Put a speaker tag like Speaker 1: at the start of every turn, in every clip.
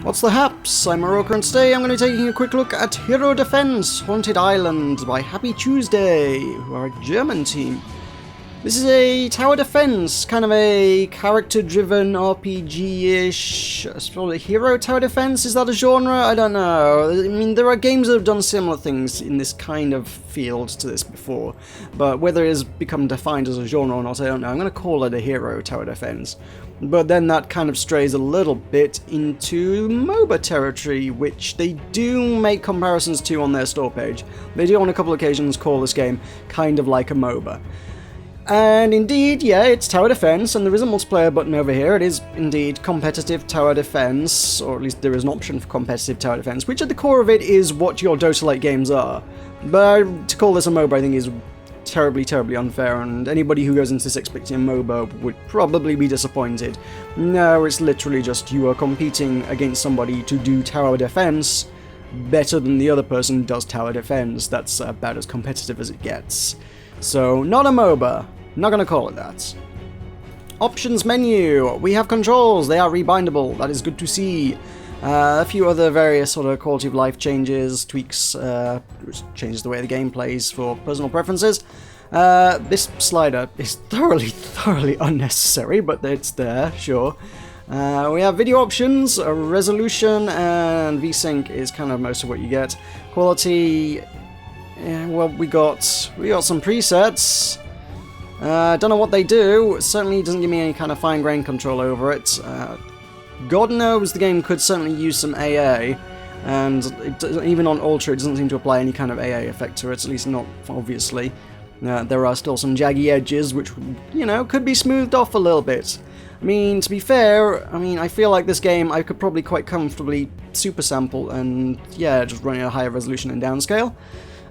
Speaker 1: What's the haps? I'm Meroka, and today I'm going to be taking a quick look at Hero Defense Haunted Island by Happy Tuesday, who are a German team. This is a tower defense, kind of a character-driven RPG-ish, probably hero tower defense. Is that a genre? I don't know. I mean, there are games that have done similar things in this kind of field to this before, but whether it has become defined as a genre or not, I don't know. I'm going to call it a hero tower defense. But then that kind of strays a little bit into MOBA territory, which they do make comparisons to on their store page. They do on a couple of occasions call this game kind of like a MOBA. And indeed, yeah, it's tower defense, and there is a multiplayer button over here. It is indeed competitive tower defense, or at least there is an option for competitive tower defense, which at the core of it is what your Dota-like games are. But to call this a MOBA, I think, is terribly, terribly unfair, and anybody who goes into this expecting a MOBA would probably be disappointed. No, it's literally just you are competing against somebody to do tower defense better than the other person does tower defense. That's about as competitive as it gets. So, not a MOBA. Not gonna call it that. Options menu. We have controls. They are rebindable. That is good to see. A few other various sort of quality of life changes, tweaks, which changes the way the game plays for personal preferences. This slider is thoroughly unnecessary, but it's there, sure. We have video options, resolution, and VSync is kind of most of what you get. Quality, well, we got some presets. Don't know what they do. It certainly doesn't give me any kind of fine-grained control over it. God knows the game could certainly use some AA, and even on Ultra it doesn't seem to apply any kind of AA effect to it, at least not obviously. There are still some jaggy edges which, you know, could be smoothed off a little bit. I mean, to be fair, I feel like this game I could probably quite comfortably super sample and, yeah, just run it at a higher resolution and downscale.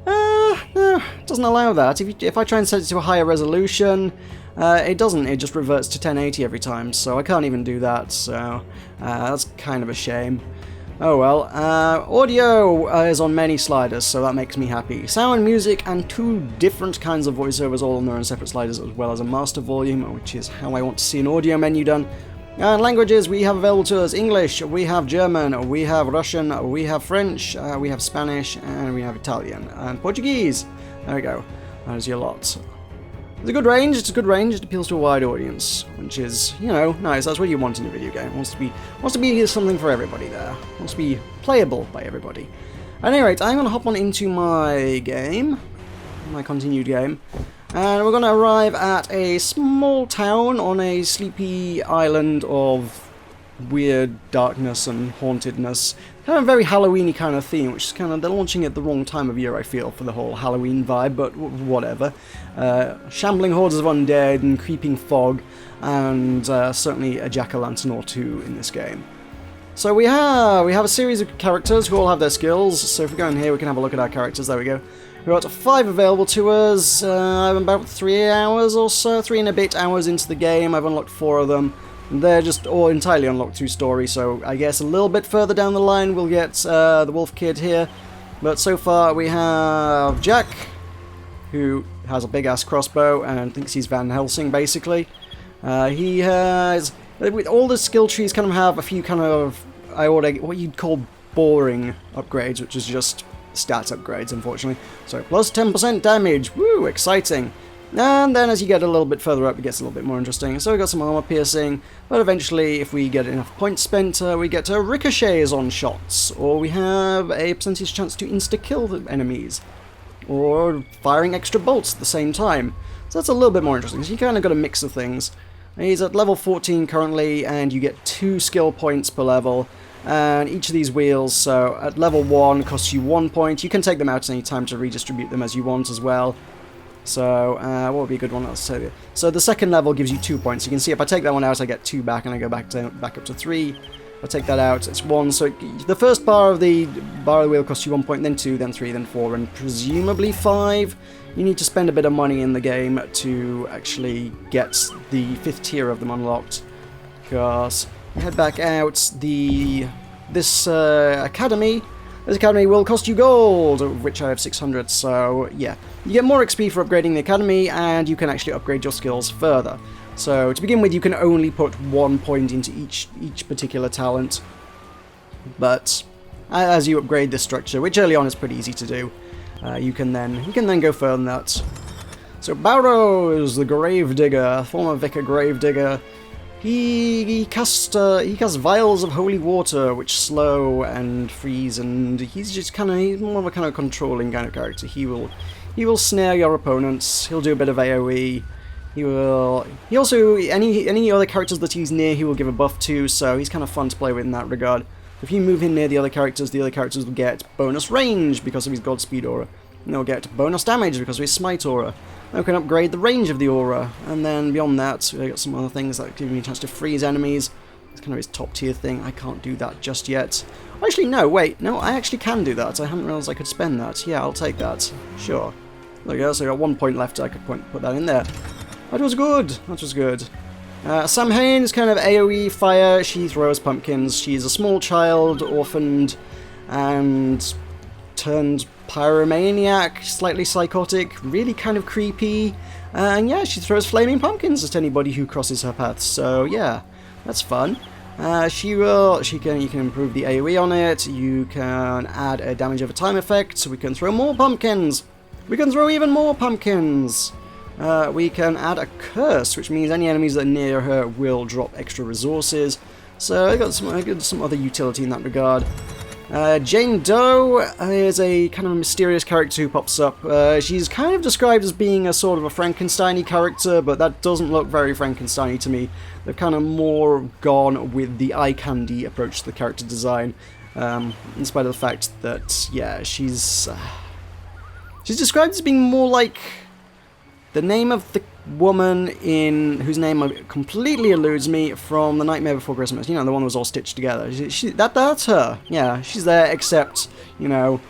Speaker 1: No, it doesn't allow that. If I try and set it to a higher resolution, it doesn't. It just reverts to 1080 every time, so I can't even do that, so that's kind of a shame. Oh well. Audio is on many sliders, so that makes me happy. Sound, music, and two different kinds of voiceovers all on their own separate sliders, as well as a master volume, which is how I want to see an audio menu done. And languages we have available to us: English, we have German, we have Russian, we have French, we have Spanish, and we have Italian. And Portuguese. There we go. That is your lot. It's a good range, it appeals to a wide audience, which is, you know, nice. That's what you want in a video game. It wants to be something for everybody there. It wants to be playable by everybody. At any rate, I'm going to hop on into my game, my continued game. And we're going to arrive at a small town on a sleepy island of weird darkness and hauntedness. Kind of a very Halloween-y kind of theme, which is kind of, they're launching at the wrong time of year, I feel, for the whole Halloween vibe, but whatever. Shambling hordes of undead and creeping fog, and certainly a jack-o'-lantern or two in this game. So we have a series of characters who all have their skills, so if we go in here we can have a look at our characters. There we go. We've got 5 available to us. I'm about 3 hours or so, 3 and a bit hours into the game. I've unlocked 4 of them. They're just all entirely unlocked through story, so I guess a little bit further down the line we'll get the Wolf Kid here. But so far we have Jack, who has a big-ass crossbow and thinks he's Van Helsing, basically. He has... all the skill trees kind of have a few kind of, what you'd call boring upgrades, which is just stats upgrades, unfortunately. So, plus 10% damage, woo, exciting. And then as you get a little bit further up, it gets a little bit more interesting. So we got some armor piercing, but eventually, if we get enough points spent, we get ricochets on shots, or we have a percentage chance to insta-kill the enemies, or firing extra bolts at the same time. So that's a little bit more interesting. So you kind of got a mix of things. He's at level 14 currently, and you get 2 skill points per level. And each of these wheels, so at level 1, costs you 1 point. You can take them out at any time to redistribute them as you want as well. So, what would be a good one? Let's tell you. So the second level gives you 2 points. You can see if I take that one out, I get 2 back, and I go back up to 3. If I take that out, it's 1. So the first bar of the wheel costs you 1 point, then 2, then 3, then 4, and presumably 5. You need to spend a bit of money in the game to actually get the 5th tier of them unlocked. Because head back out, this academy will cost you gold, of which I have 600, so yeah. You get more XP for upgrading the academy, and you can actually upgrade your skills further. So to begin with, you can only put 1 point into each particular talent. But as you upgrade this structure, which early on is pretty easy to do, you can then go further than that. So Barrows, the Gravedigger, former Vicar Gravedigger, he casts vials of holy water, which slow and freeze, and he's more of a kind of controlling kind of character. He will snare your opponents. He'll do a bit of AoE. He also any other characters that he's near, he will give a buff to. So he's kind of fun to play with in that regard. If you move in near the other characters will get bonus range because of his Godspeed aura. And they'll get bonus damage because of his Smite aura. Then we can upgrade the range of the aura, and then beyond that, we've got some other things that give me a chance to freeze enemies. It's kind of his top tier thing. I can't do that just yet. Actually, no, wait, no, I actually can do that. I hadn't realized I could spend that. Yeah, I'll take that. Sure. There we go, so I got 1 point left, I could put that in there. That was good, that was good. Samhain is kind of AoE fire. She throws pumpkins. She's a small child, orphaned, and turned pyromaniac, slightly psychotic, really kind of creepy, and yeah, she throws flaming pumpkins at anybody who crosses her path. So yeah, that's fun. You can improve the AoE on it. You can add a damage over time effect, so we can throw more pumpkins. We can throw even more pumpkins. We can add a curse, which means any enemies that are near her will drop extra resources. So I got some other utility in that regard. Jane Doe is a kind of a mysterious character who pops up. She's kind of described as being a sort of a Frankenstein-y character, but that doesn't look very Frankenstein-y to me. They've kind of more gone with the eye candy approach to the character design, in spite of the fact that, yeah, she's described as being more like the name of the woman whose name completely eludes me from The Nightmare Before Christmas. You know, the one that was all stitched together. That's her. Yeah, she's there, except, you know,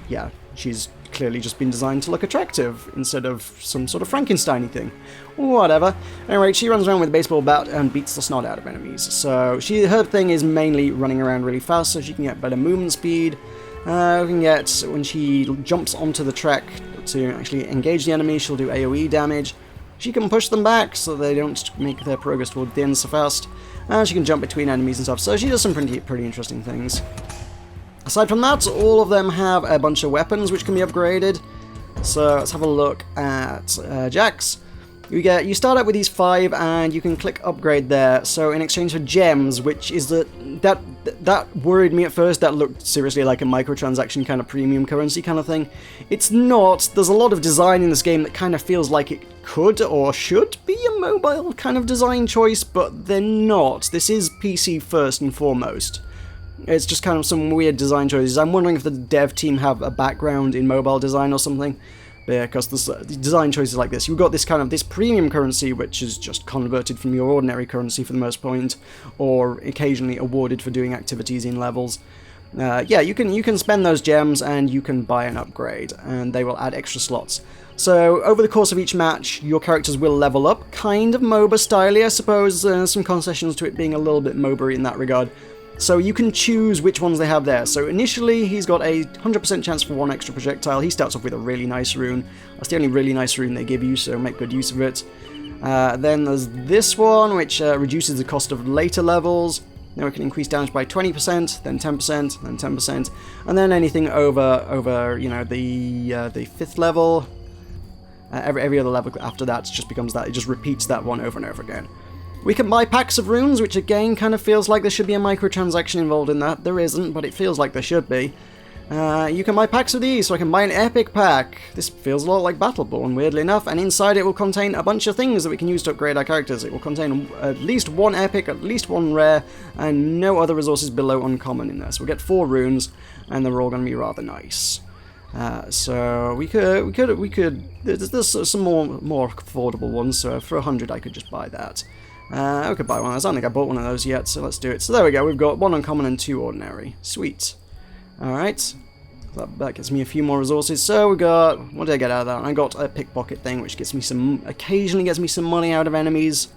Speaker 1: yeah, she's clearly just been designed to look attractive instead of some sort of Frankenstein-y thing. Whatever. Anyway, she runs around with a baseball bat and beats the snot out of enemies. So her thing is mainly running around really fast, so she can get better movement speed. We can get, when she jumps onto the track to actually engage the enemy, she'll do AoE damage. She can push them back so they don't make their progress toward the end so fast. And she can jump between enemies and stuff, so she does some pretty interesting things. Aside from that, all of them have a bunch of weapons which can be upgraded. So let's have a look at Jax. You start out with these 5 and you can click upgrade there. So in exchange for gems, which is that worried me at first. That looked seriously like a microtransaction kind of premium currency kind of thing. It's not. There's a lot of design in this game that kind of feels like it could or should be a mobile kind of design choice, but they're not. This is PC first and foremost. It's just kind of some weird design choices. I'm wondering if the dev team have a background in mobile design or something. Because there's design choices like this. You've got this premium currency, which is just converted from your ordinary currency for the most point, or occasionally awarded for doing activities in levels. Yeah, you can spend those gems and you can buy an upgrade, and they will add extra slots. So over the course of each match, your characters will level up, kind of MOBA style, I suppose. Some concessions to it being a little bit MOBA in that regard. So you can choose which ones they have there. So initially, he's got a 100% chance for 1 extra projectile. He starts off with a really nice rune. That's the only really nice rune they give you, so make good use of it. Then there's this one, which reduces the cost of later levels. Now we can increase damage by 20%, then 10%, then 10%, and then anything over you know, the 5th level. Every other level after that just becomes that. It just repeats that one over and over again. We can buy packs of runes, which again kind of feels like there should be a microtransaction involved in that. There isn't, but it feels like there should be. You can buy packs of these, so I can buy an epic pack. This feels a lot like Battleborn, weirdly enough, and inside it will contain a bunch of things that we can use to upgrade our characters. It will contain at least 1 epic, at least 1 rare, and no other resources below uncommon in there. So we'll get 4 runes, and they're all going to be rather nice. So we could. There's some more affordable ones. So for 100, I could just buy that. I could buy one of those. I don't think I bought one of those yet, so let's do it. So there we go. We've got 1 uncommon and 2 ordinary. Sweet. Alright. That gets me a few more resources. So we got... What did I get out of that? I got a pickpocket thing, which gets me occasionally gets me some money out of enemies.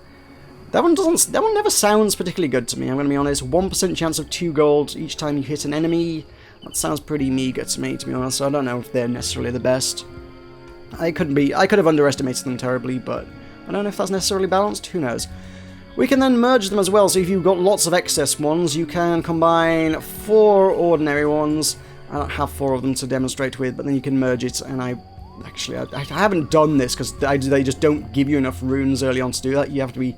Speaker 1: That one never sounds particularly good to me, I'm going to be honest. 1% chance of 2 gold each time you hit an enemy. That sounds pretty meager to me, to be honest. So I don't know if they're necessarily the best. I could have underestimated them terribly, but I don't know if that's necessarily balanced. Who knows? We can then merge them as well, so if you've got lots of excess ones, you can combine 4 ordinary ones. I don't have 4 of them to demonstrate with, but then you can merge it, and I haven't done this because they just don't give you enough runes early on to do that. You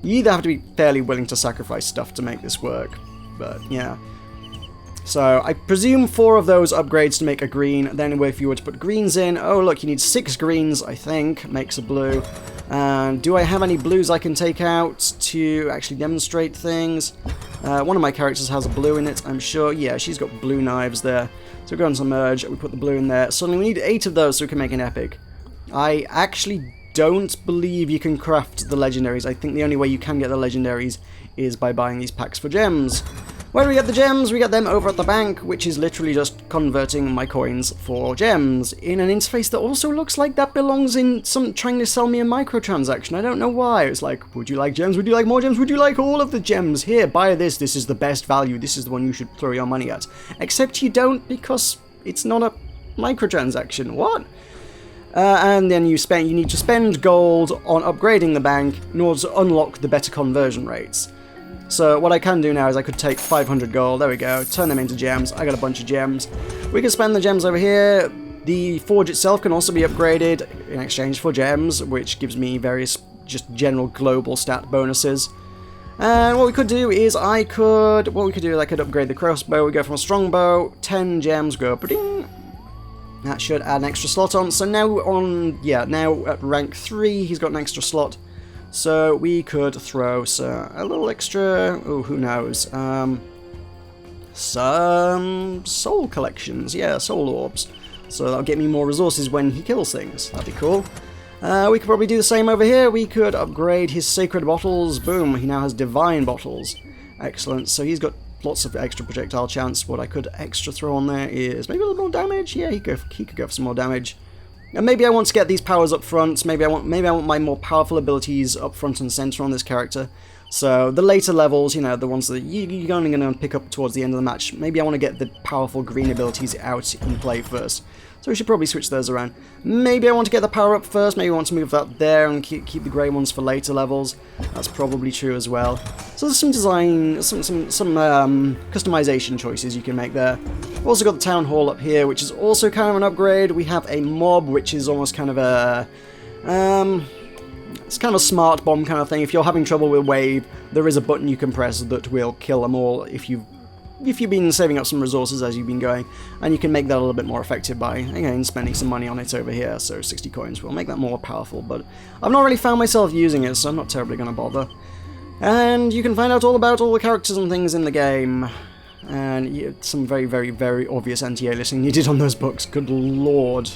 Speaker 1: either have to be fairly willing to sacrifice stuff to make this work, but yeah. So I presume 4 of those upgrades to make a green. Then if you were to put greens in, oh look, you need 6 greens, I think, makes a blue. And do I have any blues I can take out to actually demonstrate things? One of my characters has a blue in it, I'm sure. Yeah, she's got blue knives there. So we go into merge, we put the blue in there. Suddenly we need 8 of those so we can make an epic. I actually don't believe you can craft the legendaries. I think the only way you can get the legendaries is by buying these packs for gems. Where do we get the gems? We get them over at the bank, which is literally just converting my coins for gems in an interface that also looks like that belongs in some trying to sell me a microtransaction. I don't know why. It's like, would you like gems? Would you like more gems? Would you like all of the gems? Here, buy this. This is the best value. This is the one you should throw your money at. Except you don't, because it's not a microtransaction. What? And then you need to spend gold on upgrading the bank in order to unlock the better conversion rates. So what I can do now is I could take 500 gold, there we go, turn them into gems. I got a bunch of gems. We can spend the gems over here. The forge itself can also be upgraded in exchange for gems, which gives me various just general global stat bonuses. And what we could do is I could upgrade the crossbow. We go from a strongbow, 10 gems, go ba-ding. That should add an extra slot on. So now now at rank 3, he's got an extra slot. So we could throw a little extra, oh, who knows, some soul collections, yeah, soul orbs. So that'll get me more resources when he kills things, that'd be cool. We could probably do the same over here. We could upgrade his sacred bottles, boom, he now has divine bottles. Excellent, so he's got lots of extra projectile chance. What I could extra throw on there is maybe a little more damage, yeah, he could go for some more damage. And maybe I want to get these powers up front, maybe I want my more powerful abilities up front and center on this character. So the later levels, you know, the ones that you're only going to pick up towards the end of the match, maybe I want to get the powerful green abilities out in play first. So we should probably switch those around. Maybe I want to get the power up first, maybe I want to move that there and keep the grey ones for later levels. That's probably true as well. So there's some design, some customization choices you can make there. We've also got the town hall up here, which is also kind of an upgrade. We have a mob, which is almost kind of a... it's kind of a smart bomb kind of thing. If you're having trouble with wave, there is a button you can press that will kill them all if you've been saving up some resources as you've been going, and you can make that a little bit more effective by, again, spending some money on it over here. So 60 coins will make that more powerful, but I've not really found myself using it, so I'm not terribly going to bother. And you can find out all about all the characters and things in the game. And some very, very, very obvious anti-aliasing needed on those books. Good lord.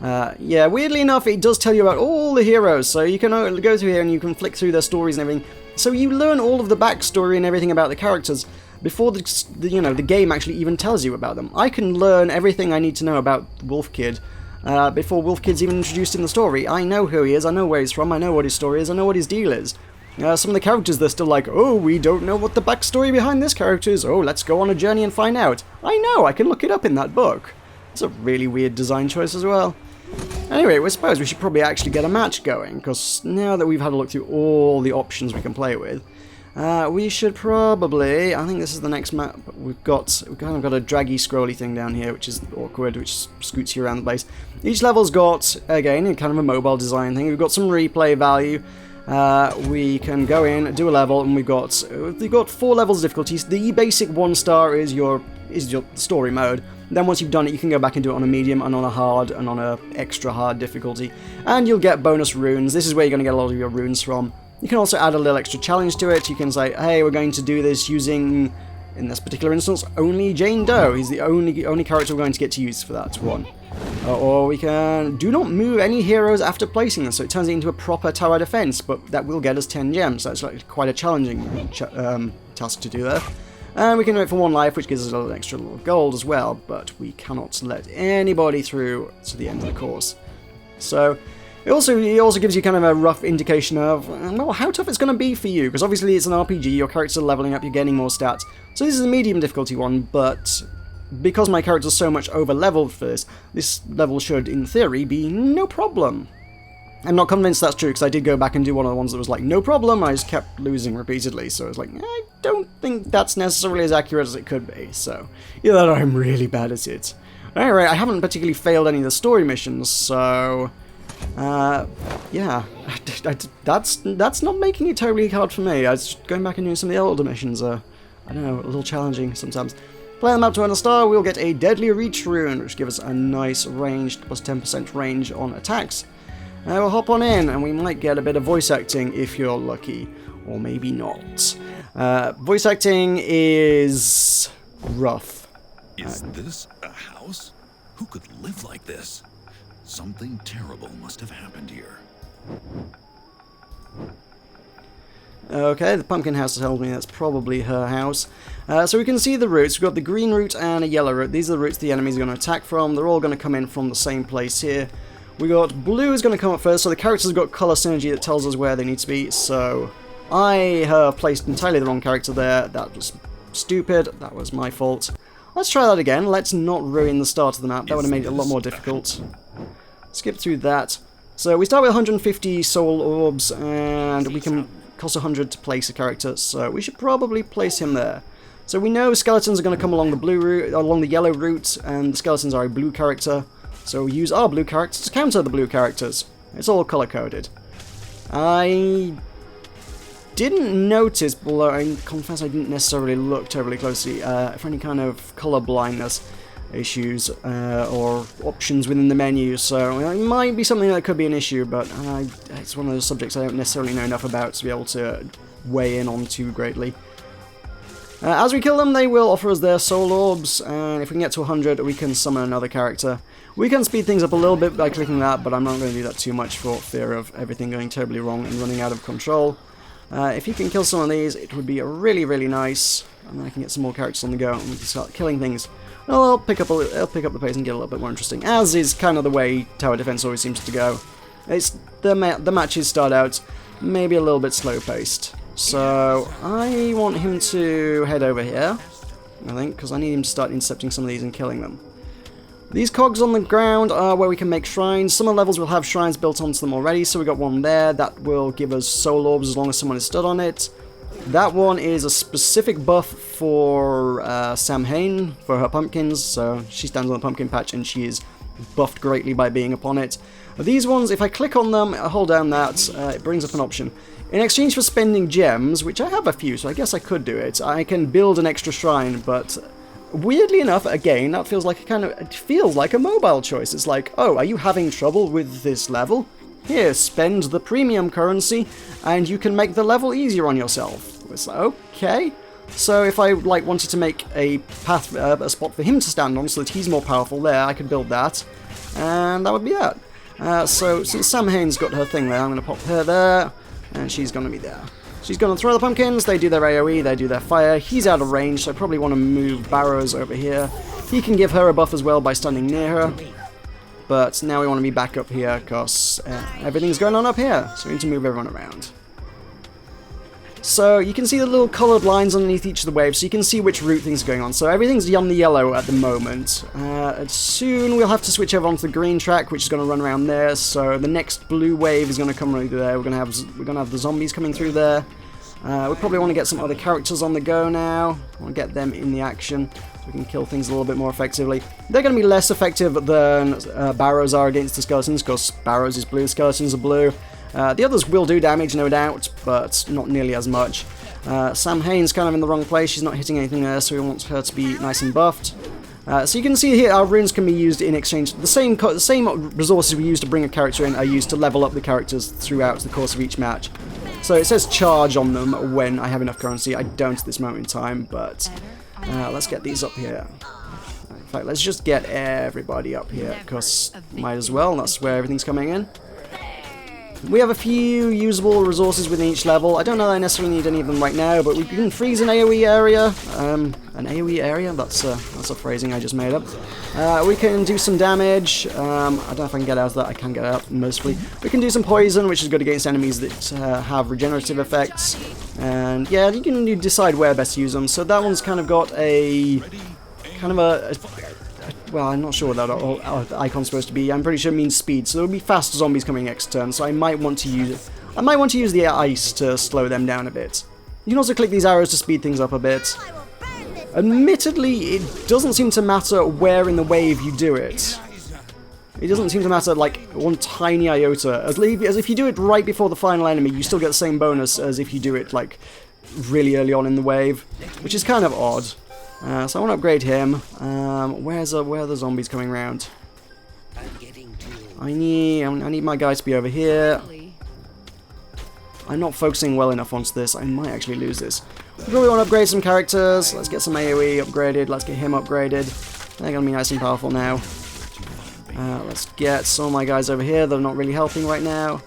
Speaker 1: Yeah, weirdly enough, it does tell you about all the heroes, so you can go through here and you can flick through their stories and everything. So you learn all of the backstory and everything about the characters before the game actually even tells you about them. I can learn everything I need to know about Wolf Kid before Wolf Kid's even introduced in the story. I know who he is, I know where he's from, I know what his story is, I know what his deal is. Some of the characters, they're still like, oh, we don't know what the backstory behind this character is. Oh, let's go on a journey and find out. I know, I can look it up in that book. It's a really weird design choice as well. Anyway, I suppose we should probably actually get a match going, because now that we've had a look through all the options we can play with, we should probably, I think this is the next map, we've kind of got a draggy scrolly thing down here, which is awkward, which scoots you around the place. Each level's got, again, kind of a mobile design thing. We've got some replay value. We can go in, do a level, and we've got 4 levels of difficulties. The basic 1-star is your story mode. Then once you've done it, you can go back and do it on a medium, and on a hard, and on a extra hard difficulty. And you'll get bonus runes. This is where you're going to get a lot of your runes from. You can also add a little extra challenge to it. You can say, hey, we're going to do this using, in this particular instance, only Jane Doe. He's the only character we're going to get to use for that one. Or we can do not move any heroes after placing them, so it turns it into a proper tower defense, but that will get us 10 gems, so it's like quite a challenging task to do there. And we can do it for 1 life, which gives us an extra little gold as well, but we cannot let anybody through to the end of the course. So it also gives you kind of a rough indication of, well, how tough it's going to be for you, because obviously it's an RPG, your characters are leveling up, you're gaining more stats. So this is a medium difficulty one, but because my character's so much over-leveled for this level should, in theory, be no problem. I'm not convinced that's true, because I did go back and do one of the ones that was like, no problem, I just kept losing repeatedly, so I was like, I don't think that's necessarily as accurate as it could be, so either that or I'm really bad at it. Alright, I haven't particularly failed any of the story missions, so yeah, that's not making it terribly hard for me. I was going back and doing some of the older missions I don't know, a little challenging sometimes. Play them up to a star, we'll get a Deadly Reach rune, which gives us a nice ranged, plus 10% range on attacks. We'll hop on in, and we might get a bit of voice acting if you're lucky, or maybe not. Voice acting is rough.
Speaker 2: Is this a house? Who could live like this? Something terrible must have happened here.
Speaker 1: Okay, the pumpkin house tells me that's probably her house. So we can see the routes. We've got the green route and a yellow route. These are the routes the enemies are going to attack from. They're all going to come in from the same place here. We got blue is going to come up first, so the characters have got colour synergy that tells us where they need to be. So I have placed entirely the wrong character there. That was stupid. That was my fault. Let's try that again. Let's not ruin the start of the map. That would have made it a lot more difficult. Skip through that. So we start with 150 soul orbs, and we can cost 100 to place a character, so we should probably place him there. So we know skeletons are going to come along the blue route, along the yellow route, and the skeletons are a blue character. So we use our blue characters to counter the blue characters. It's all color-coded. I didn't notice, but I confess I didn't necessarily look terribly closely for any kind of color blindness issues or options within the menu, so it might be something that could be an issue, but it's one of those subjects I don't necessarily know enough about to be able to weigh in on too greatly. As we kill them, they will offer us their soul orbs, and if we can get to 100, we can summon another character. We can speed things up a little bit by clicking that, but I'm not going to do that too much for fear of everything going terribly wrong and running out of control. If you can kill some of these, it would be really, really nice, and then I can get some more characters on the go, and we can start killing things. Well, I'll pick up the pace and get a little bit more interesting, as is kind of the way tower defense always seems to go. It's the matches start out maybe a little bit slow-paced. So I want him to head over here, I think, because I need him to start intercepting some of these and killing them. These cogs on the ground are where we can make shrines. Some of the levels will have shrines built onto them already, so we got one there. That will give us soul orbs as long as someone is stood on it. That one is a specific buff for Samhain, for her pumpkins, so she stands on the pumpkin patch and she is buffed greatly by being upon it. These ones, if I click on them, I hold down that, it brings up an option. In exchange for spending gems, which I have a few, so I guess I could do it, I can build an extra shrine, but weirdly enough, again, that feels like it feels like a mobile choice. It's like, oh, are you having trouble with this level? Here, spend the premium currency, and you can make the level easier on yourself. It's like, okay. So if I wanted to make a path, a spot for him to stand on, so that he's more powerful there, I could build that, and that would be that. So since Samhain's got her thing there, I'm going to pop her there, and she's going to be there. She's going to throw the pumpkins, they do their AoE, they do their fire. He's out of range, so I probably want to move Barrows over here. He can give her a buff as well by standing near her. But now we want to be back up here, because everything's going on up here, so we need to move everyone around. So you can see the little coloured lines underneath each of the waves, so you can see which route things are going on. So everything's on the yellow at the moment. Soon we'll have to switch over onto the green track, which is going to run around there. So the next blue wave is going to come right there. We're going to have the zombies coming through there. We probably want to get some other characters on the go now. I want to get them in the action so we can kill things a little bit more effectively. They're going to be less effective than Barrows are against the skeletons, because Barrows is blue, skeletons are blue. The others will do damage, no doubt, but not nearly as much. Samhain's kind of in the wrong place. She's not hitting anything there, so we want her to be nice and buffed. So you can see here our runes can be used in exchange. The same resources we use to bring a character in are used to level up the characters throughout the course of each match. So it says charge on them when I have enough currency. I don't at this moment in time, but let's get these up here. In fact, let's just get everybody up here, because might as well. That's where everything's coming in. We have a few usable resources within each level. I don't know that I necessarily need any of them right now, but we can freeze an AoE area. An AoE area? That's a phrasing I just made up. We can do some damage. I don't know if I can get out of that. I can get out mostly. We can do some poison, which is good against enemies that have regenerative effects. And yeah, you can decide where best to use them. So that one's kind of got a Well, I'm not sure what that icon's supposed to be. I'm pretty sure it means speed, so there'll be fast zombies coming next turn, so I might want to use it. I might want to use the ice to slow them down a bit. You can also click these arrows to speed things up a bit. Admittedly, it doesn't seem to matter where in the wave you do it. It doesn't seem to matter, like, one tiny iota. As if you do it right before the final enemy, you still get the same bonus as if you do it, like, really early on in the wave, which is kind of odd. So I want to upgrade him. Where are the zombies coming around? I need my guy to be over here. I'm not focusing well enough onto this. I might actually lose this. We really want to upgrade some characters. Let's get some AoE upgraded. Let's get him upgraded. They're going to be nice and powerful now. Let's get some of my guys over here that are not really helping right now.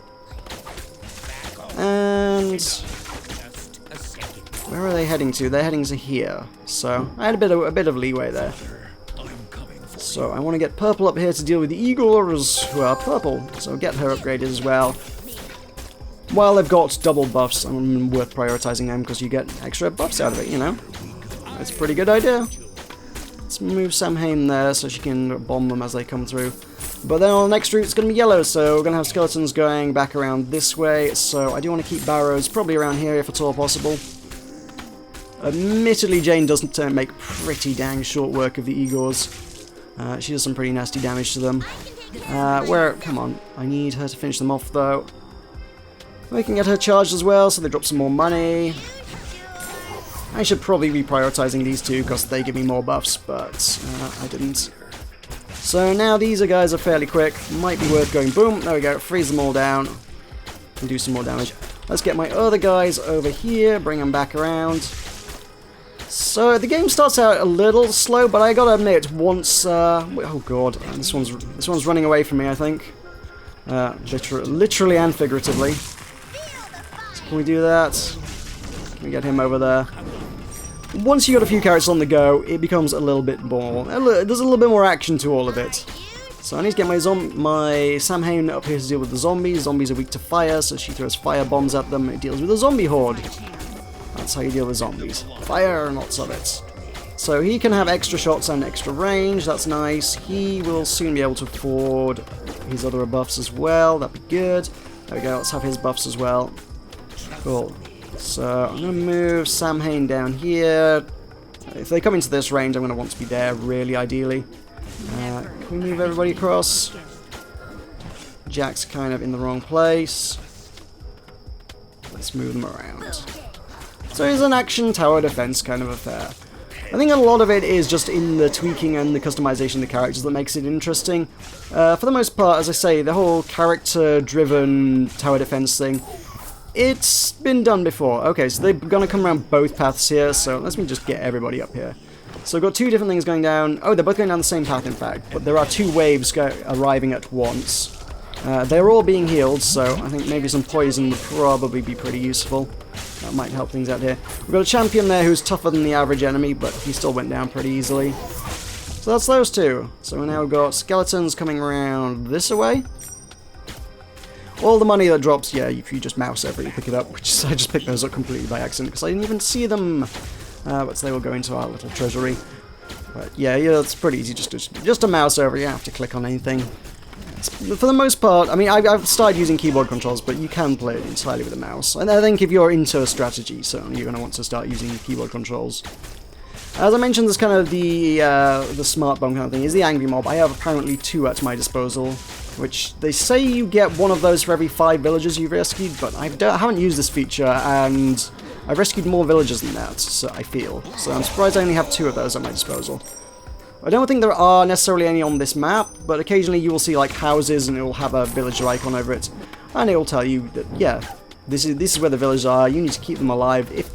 Speaker 1: And where are they heading to? They're heading to here. So I had a bit of leeway there. So I want to get purple up here to deal with the eagles who are purple. So get her upgraded as well. While they've got double buffs, I'm worth prioritizing them because you get extra buffs out of it, you know? That's a pretty good idea. Let's move Samhain there so she can bomb them as they come through. But then on the next route it's going to be yellow, so we're going to have skeletons going back around this way. So I do want to keep barrows probably around here if at all possible. Admittedly, Jane doesn't make pretty dang short work of the Igors. She does some pretty nasty damage to them. Come on, I need her to finish them off though. We can get her charged as well, so they drop some more money. I should probably be prioritizing these two because they give me more buffs, but I didn't. So now these guys are fairly quick. Might be worth going boom. There we go. Freeze them all down. And do some more damage. Let's get my other guys over here. Bring them back around. So the game starts out a little slow, but I gotta admit, once... oh god, this one's running away from me, I think. Literally and figuratively. So can we do that? Can we get him over there? Once you got a few characters on the go, it becomes a little bit more... There's a little bit more action to all of it. So I need to get my Samhain up here to deal with the zombies. Zombies are weak to fire, so she throws fire bombs at them. It deals with a zombie horde. That's how you deal with zombies. Fire and lots of it. So he can have extra shots and extra range. That's nice. He will soon be able to afford his other buffs as well. That'd be good. There we go. Let's have his buffs as well. Cool. So I'm going to move Samhain down here. If they come into this range, I'm going to want to be there, really, ideally. Can we move everybody across? Jack's kind of in the wrong place. Let's move them around. So it's an action tower defense kind of affair. I think a lot of it is just in the tweaking and the customization of the characters that makes it interesting. For the most part, as I say, the whole character-driven tower defense thing, it's been done before. Okay, so they're going to come around both paths here, so let me just get everybody up here. So we've got two different things going down. Oh, they're both going down the same path, in fact, but there are two waves arriving at once. They're all being healed, so I think maybe some poison would probably be pretty useful. That might help things out here. We've got a champion there who's tougher than the average enemy, but he still went down pretty easily. So that's those two. So now we've got skeletons coming around this way. All the money that drops, yeah, if you just mouse over it, you pick it up, which I just picked those up completely by accident, because I didn't even see them. But they will go into our little treasury. But yeah, it's pretty easy, just a mouse over, you don't have to click on anything. For the most part, I mean, I've started using keyboard controls, but you can play it entirely with a mouse. And I think if you're into strategy, certainly you're going to want to start using keyboard controls. As I mentioned, this kind of the smart bomb kind of thing is the angry mob. I have apparently 2 at my disposal, which they say you get one of those for every 5 villagers you've rescued, but I haven't used this feature, and I've rescued more villagers than that, so I feel. So I'm surprised I only have 2 of those at my disposal. I don't think there are necessarily any on this map, but occasionally you will see like houses and it will have a villager icon over it, and it will tell you that, yeah, this is where the villagers are, you need to keep them alive. If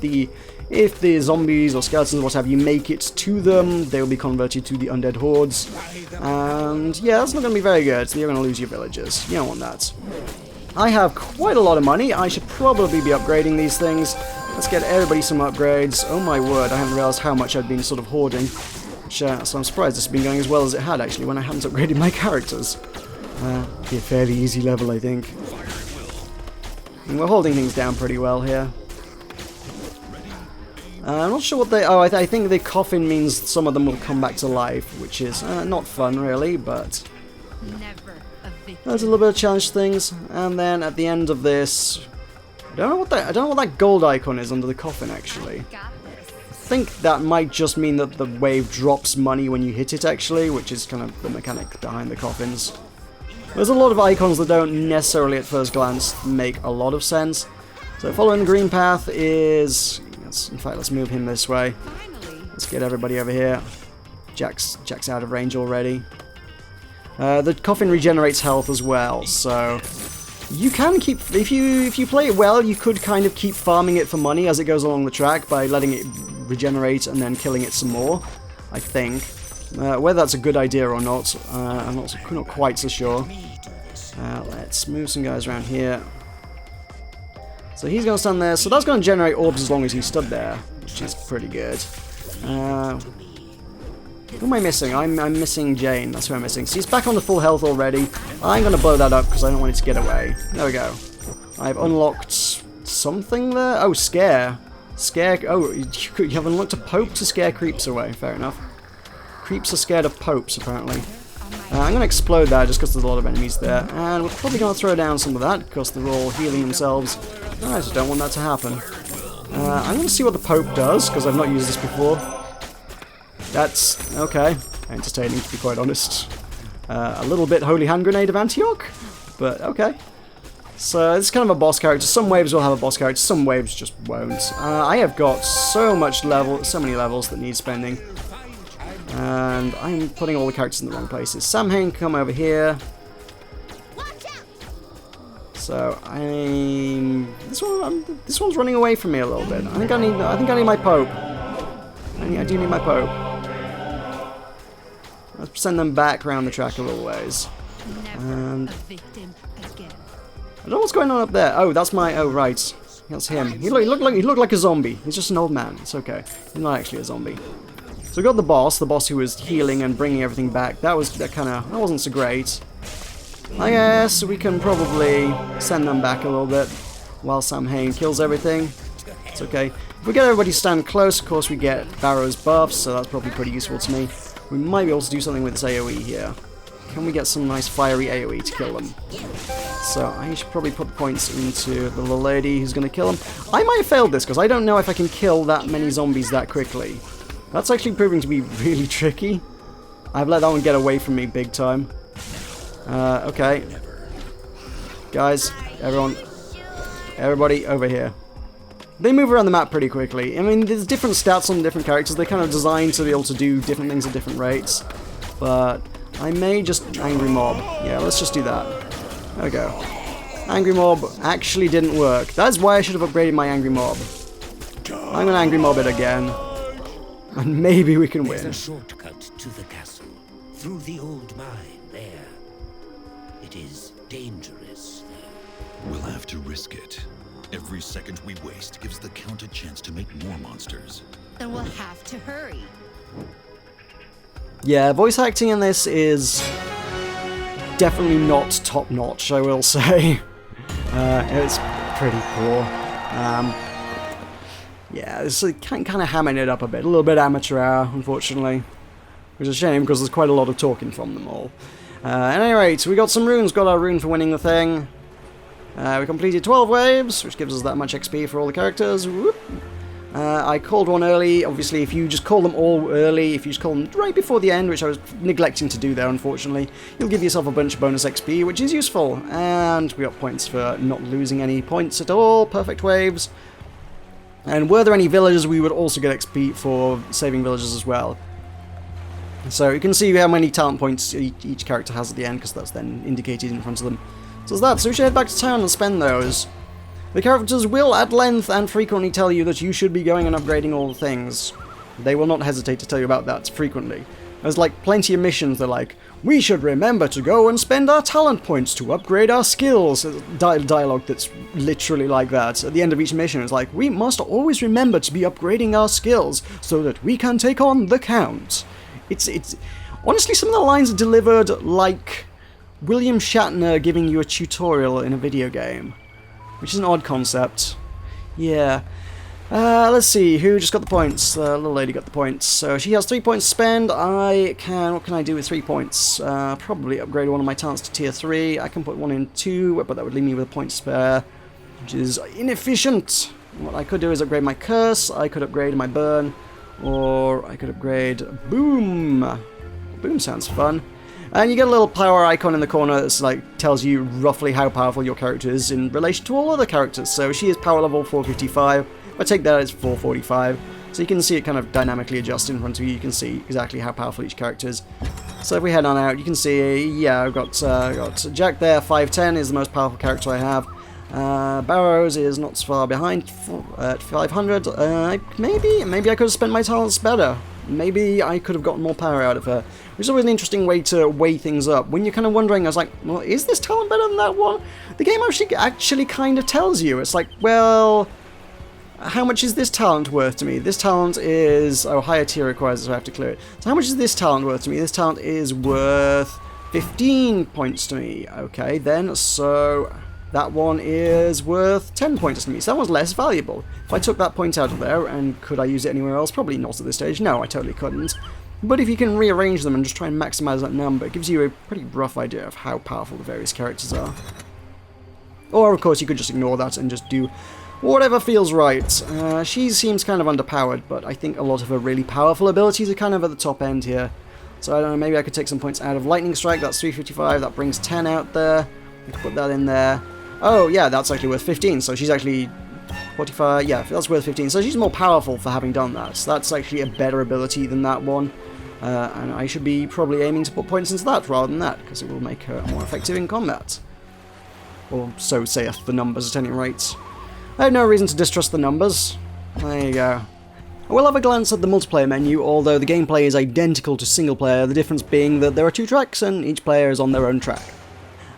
Speaker 1: the zombies or skeletons or what have you make it to them, they will be converted to the undead hordes, and yeah, that's not going to be very good, so you're going to lose your villagers. You don't want that. I have quite a lot of money, I should probably be upgrading these things. Let's get everybody some upgrades. Oh my word, I haven't realised how much I've been sort of hoarding. So I'm surprised this has been going as well as it had, actually, when I haven't upgraded my characters. Be a fairly easy level, I think. And we're holding things down pretty well here. I'm not sure what they... Oh, I think the coffin means some of them will come back to life, which is not fun, really, but...
Speaker 3: Never a victim.
Speaker 1: There's a little bit of challenge things, and then at the end of this... I don't know what that gold icon is under the coffin, actually.
Speaker 3: Got this.
Speaker 1: I think that might just mean that the wave drops money when you hit it, actually, which is kind of the mechanic behind the coffins. There's a lot of icons that don't necessarily at first glance make a lot of sense. So following the green path is... In fact, let's move him this way.
Speaker 3: Finally.
Speaker 1: Let's get everybody over here. Jack's out of range already. The coffin regenerates health as well, so you can keep... If you play it well, you could kind of keep farming it for money as it goes along the track by letting it regenerate and then killing it some more, I think. Whether that's a good idea or not, I'm not quite so sure. Let's move some guys around here. So he's going to stand there, so that's going to generate orbs as long as he stood there, which is pretty good. Who am I missing? I'm missing Jane, that's who I'm missing. So he's back on the full health already. I'm going to blow that up because I don't want it to get away. There we go. I've unlocked something there. Oh, scare. Scare. Oh, you have unlocked a Pope to scare creeps away. Fair enough. Creeps are scared of popes, apparently. I'm going to explode that just because there's a lot of enemies there. And we're probably going to throw down some of that because they're all healing themselves. I just don't want that to happen. I'm going to see what the Pope does because I've not used this before. That's, okay, entertaining to be quite honest. A little bit Holy Hand Grenade of Antioch, but okay. So it's kind of a boss character. Some waves will have a boss character, some waves just won't. I have got so many levels that need spending. And I'm putting all the characters in the wrong places. Samhain, come over here. So this one's running away from me a little bit. I think I need my Pope. I do need my Pope. Let's send them back around the track a little ways. And
Speaker 3: A victim again.
Speaker 1: I don't know what's going on up there. Oh, that's my... Oh, right. That's him. He looked like a zombie. He's just an old man. It's okay. He's not actually a zombie. So we got the boss who was healing and bringing everything back. That wasn't so great. I guess we can probably send them back a little bit while Samhain kills everything. It's okay. If we get everybody to stand close, of course we get Barrow's buffs, so that's probably pretty useful to me. We might be able to do something with this AoE here. Can we get some nice fiery AoE to kill them? So I should probably put points into the little lady who's going to kill them. I might have failed this because I don't know if I can kill that many zombies that quickly. That's actually proving to be really tricky. I've let that one get away from me big time. Okay. Guys, everybody over here. They move around the map pretty quickly. I mean, there's different stats on different characters. They're kind of designed to be able to do different things at different rates. But I may just Angry Mob. Yeah, let's just do that. There we go. Angry Mob actually didn't work. That's why I should have upgraded my Angry Mob. I'm gonna Angry Mob it again. And maybe we can win.
Speaker 4: There's a shortcut to the castle, through the old mine there. It is dangerous there.
Speaker 2: We'll have to risk it. Every second we waste gives the Count a chance to make more monsters.
Speaker 3: Then we'll have to hurry.
Speaker 1: Yeah, voice acting in this is definitely not top-notch, I will say. It's pretty poor. Yeah, it's kind of hamming it up a bit. A little bit amateur hour, unfortunately. Which is a shame, because there's quite a lot of talking from them all. At any rate, we got some runes. Got our rune for winning the thing. We completed 12 waves, which gives us that much XP for all the characters. Whoop. I called one early. Obviously, if you just call them all early, if you just call them right before the end, which I was neglecting to do there, unfortunately, you'll give yourself a bunch of bonus XP, which is useful. And we got points for not losing any points at all. Perfect waves. And were there any villagers, we would also get XP for saving villagers as well. So you can see how many talent points each character has at the end, because that's then indicated in front of them. So that's that. So we should head back to town and spend those. The characters will at length and frequently tell you that you should be going and upgrading all the things. They will not hesitate to tell you about that frequently. There's like plenty of missions that are like, we should remember to go and spend our talent points to upgrade our skills. Dialogue that's literally like that. At the end of each mission, it's like, we must always remember to be upgrading our skills so that we can take on the Count. It's honestly, some of the lines are delivered like William Shatner giving you a tutorial in a video game. Which is an odd concept. Yeah. Let's see, who just got the points? The little lady got the points. So she has 3 points to spend. What can I do with 3 points? Probably upgrade one of my talents to tier 3. I can put one in 2, but that would leave me with a point to spare, which is inefficient. What I could do is upgrade my curse, I could upgrade my burn, or I could upgrade boom. Boom sounds fun. And you get a little power icon in the corner that's like tells you roughly how powerful your character is in relation to all other characters. So she is power level 455. If I take that, it's 445. So you can see it kind of dynamically adjust in front of you. You can see exactly how powerful each character is. So if we head on out, you can see, yeah, I've got Jack there, 510 is the most powerful character I have. Barrows is not so far behind at 500. Maybe I could have spent my talents better. Maybe I could have gotten more power out of her. Which is always an interesting way to weigh things up. When you're kind of wondering, I was like, well, is this talent better than that one? The game actually kind of tells you. It's like, well, how much is this talent worth to me? This talent is... Oh, higher tier requires, so I have to clear it. So how much is this talent worth to me? This talent is worth 15 points to me. Okay, then, so... That one is worth 10 points to me, so that one's less valuable. If I took that point out of there, and could I use it anywhere else? Probably not at this stage. No, I totally couldn't. But if you can rearrange them and just try and maximize that number, it gives you a pretty rough idea of how powerful the various characters are. Or, of course, you could just ignore that and just do whatever feels right. She seems kind of underpowered, but I think a lot of her really powerful abilities are kind of at the top end here. So I don't know, maybe I could take some points out of Lightning Strike. That's 355. That brings 10 out there. I could put that in there. Oh, yeah, that's actually worth 15, so she's actually 45, yeah, that's worth 15, so she's more powerful for having done that, so that's actually a better ability than that one, and I should be probably aiming to put points into that rather than that, because it will make her more effective in combat. Or so saith the numbers at any rate. I have no reason to distrust the numbers. There you go. I will have a glance at the multiplayer menu, although the gameplay is identical to single player, the difference being that there are 2 tracks and each player is on their own track.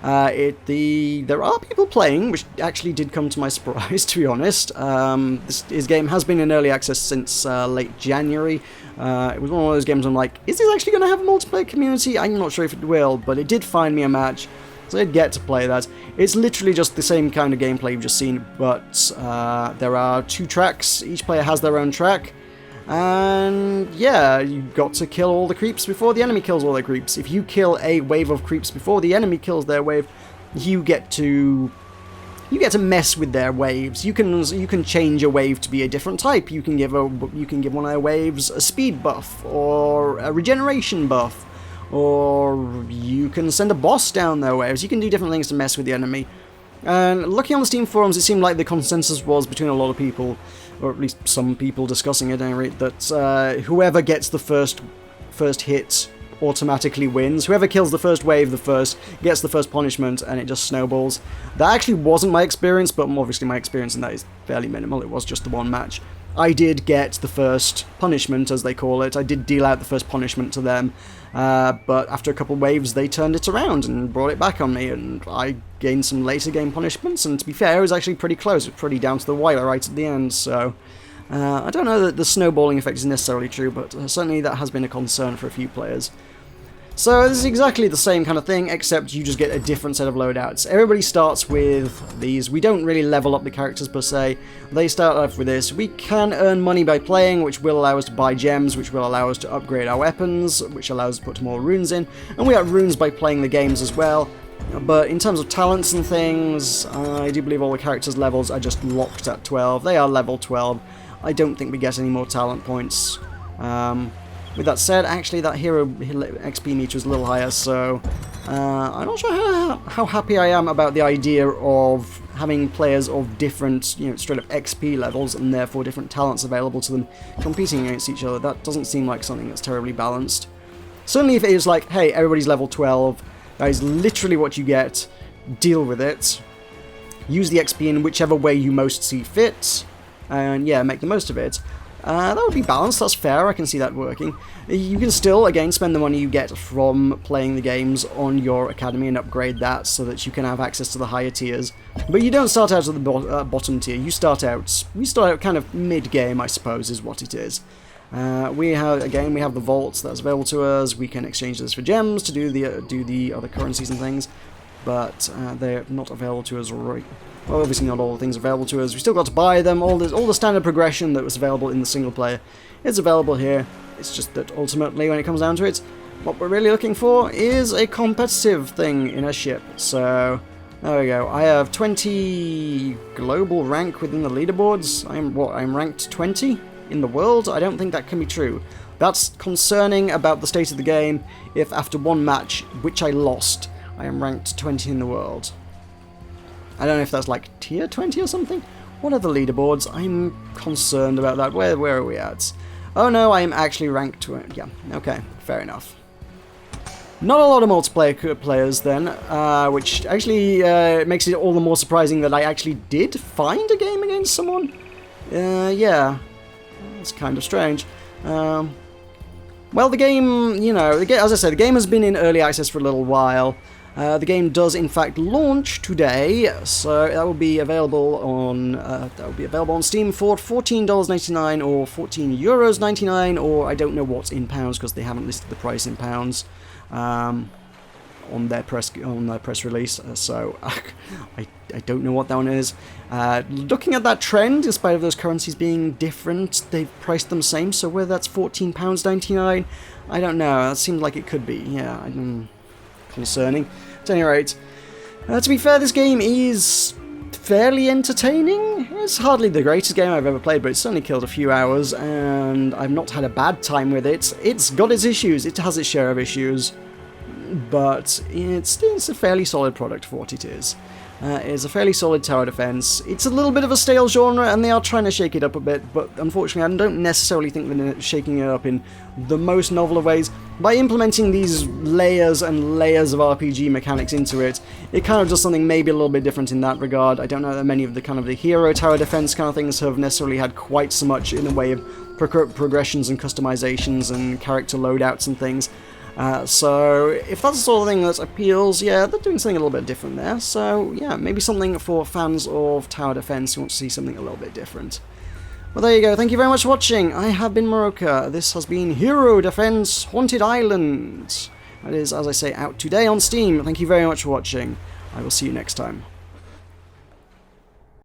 Speaker 1: There are people playing, which actually did come to my surprise, to be honest. This game has been in early access since late January. It was one of those games I'm like, is this actually going to have a multiplayer community? I'm not sure if it will, but it did find me a match, so I'd get to play that. It's literally just the same kind of gameplay you've just seen, but there are 2 tracks. Each player has their own track. And yeah, you've got to kill all the creeps before the enemy kills all their creeps. If you kill a wave of creeps before the enemy kills their wave, you get to mess with their waves. You can change a wave to be a different type. You can give one of their waves a speed buff or a regeneration buff, or you can send a boss down their waves. You can do different things to mess with the enemy. And looking on the Steam forums, it seemed like the consensus was between a lot of people, or at least some people discussing it at any rate, that whoever gets the first hit automatically wins. Whoever kills the first wave gets the first punishment, and it just snowballs. That actually wasn't my experience, but obviously my experience in that is fairly minimal. It was just the one match. I did get the first punishment, as they call it. I did deal out the first punishment to them, but after a couple waves, they turned it around and brought it back on me, and I gained some later game punishments, and to be fair, it was actually pretty close. It was pretty down to the wire right at the end, so... I don't know that the snowballing effect is necessarily true, but certainly that has been a concern for a few players. So this is exactly the same kind of thing, except you just get a different set of loadouts. Everybody starts with these. We don't really level up the characters per se. They start off with this. We can earn money by playing, which will allow us to buy gems, which will allow us to upgrade our weapons, which allows us to put more runes in. And we have runes by playing the games as well. But in terms of talents and things, I do believe all the characters' levels are just locked at 12. They are level 12. I don't think we get any more talent points. With that said, actually that hero XP meter is a little higher, so I'm not sure how happy I am about the idea of having players of different, straight up XP levels and therefore different talents available to them competing against each other. That doesn't seem like something that's terribly balanced. Certainly if it is like, hey, everybody's level 12, that is literally what you get, deal with it, use the XP in whichever way you most see fit, and yeah, make the most of it. That would be balanced, that's fair, I can see that working. You can still, again, spend the money you get from playing the games on your academy and upgrade that so that you can have access to the higher tiers. But you don't start out at the bottom tier, we start out kind of mid-game, I suppose, is what it is. We have the vaults that's available to us, we can exchange this for gems to do the other currencies and things. but they're not available to us right. Well, obviously not all the things available to us. We still got to buy them. All the standard progression that was available in the single player is available here. It's just that ultimately, when it comes down to it, what we're really looking for is a competitive thing in a ship. So there we go. I have 20 global rank within the leaderboards. I'm ranked 20 in the world? I don't think that can be true. That's concerning about the state of the game if after one match, which I lost, I am ranked 20 in the world. I don't know if that's like tier 20 or something. What are the leaderboards? I'm concerned about that. Where are we at? Oh no, I am actually ranked 20. Yeah, okay, fair enough. Not a lot of multiplayer players then, which actually makes it all the more surprising that I actually did find a game against someone. Yeah, it's kind of strange. Well, the game, you know, as I said, the game has been in early access for a little while. The game does, in fact, launch today, so that will be available on Steam for $14.99 or €14.99, or I don't know what's in pounds because they haven't listed the price in pounds on their press release. So I don't know what that one is. Looking at that trend, in spite of those currencies being different, they've priced them same. So whether that's £14.99, I don't know. That seems like it could be. Yeah, concerning. At any rate, to be fair, this game is fairly entertaining. It's hardly the greatest game I've ever played, but it's certainly killed a few hours, and I've not had a bad time with it. It's got its issues. It has its share of issues, but it's a fairly solid product for what it is. It's a fairly solid tower defense. It's a little bit of a stale genre, and they are trying to shake it up a bit, but unfortunately I don't necessarily think they're shaking it up in the most novel of ways. By implementing these layers and layers of RPG mechanics into it, it kind of does something maybe a little bit different in that regard. I don't know that many of the kind of the hero tower defense kind of things have necessarily had quite so much in the way of progressions and customizations and character loadouts and things. So if that's the sort of thing that appeals, yeah, they're doing something a little bit different there. So yeah, maybe something for fans of tower defense who want to see something a little bit different. Well, there you go. Thank you very much for watching. I have been Meroka. This has been Hero Defense Haunted Island. That is, as I say, out today on Steam. Thank you very much for watching. I will see you next time.